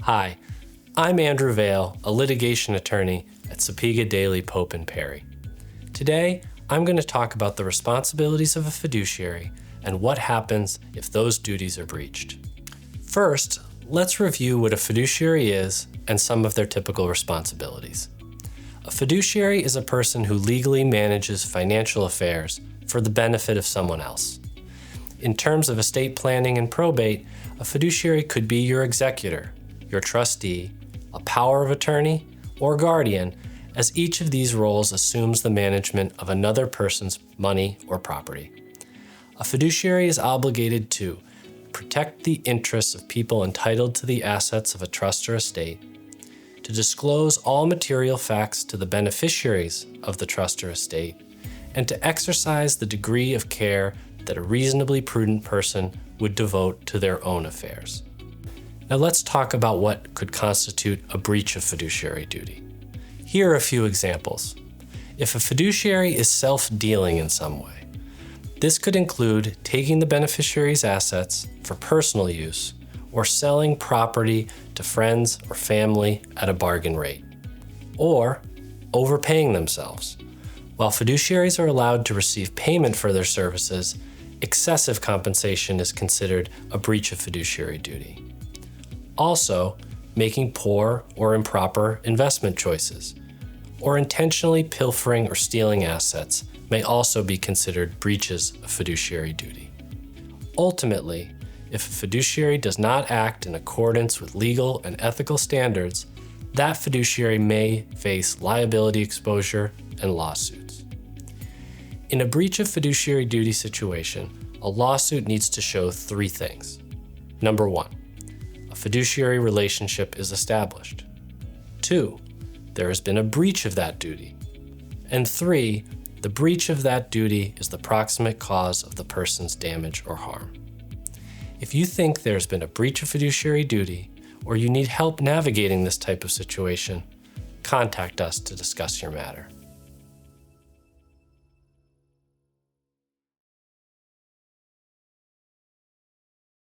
Hi, I'm Andrew Vail, a litigation attorney at Sapega Daly Pope & Perry. Today, I'm going to talk about the responsibilities of a fiduciary and what happens if those duties are breached. First, let's review what a fiduciary is and some of their typical responsibilities. A fiduciary is a person who legally manages financial affairs for the benefit of someone else. In terms of estate planning and probate, a fiduciary could be your executor, your trustee, a power of attorney, or guardian, as each of these roles assumes the management of another person's money or property. A fiduciary is obligated to protect the interests of people entitled to the assets of a trust or estate, to disclose all material facts to the beneficiaries of the trust or estate, and to exercise the degree of care that a reasonably prudent person would devote to their own affairs. Now let's talk about what could constitute a breach of fiduciary duty. Here are a few examples. If a fiduciary is self-dealing in some way, this could include taking the beneficiary's assets for personal use or selling property to friends or family at a bargain rate, or overpaying themselves. While fiduciaries are allowed to receive payment for their services, excessive compensation is considered a breach of fiduciary duty. Also, making poor or improper investment choices, or intentionally pilfering or stealing assets may also be considered breaches of fiduciary duty. Ultimately, if a fiduciary does not act in accordance with legal and ethical standards, that fiduciary may face liability exposure and lawsuits. In a breach of fiduciary duty situation, a lawsuit needs to show three things. Number one, a fiduciary relationship is established. 2, there has been a breach of that duty. And 3, the breach of that duty is the proximate cause of the person's damage or harm. If you think there's been a breach of fiduciary duty, or you need help navigating this type of situation, contact us to discuss your matter.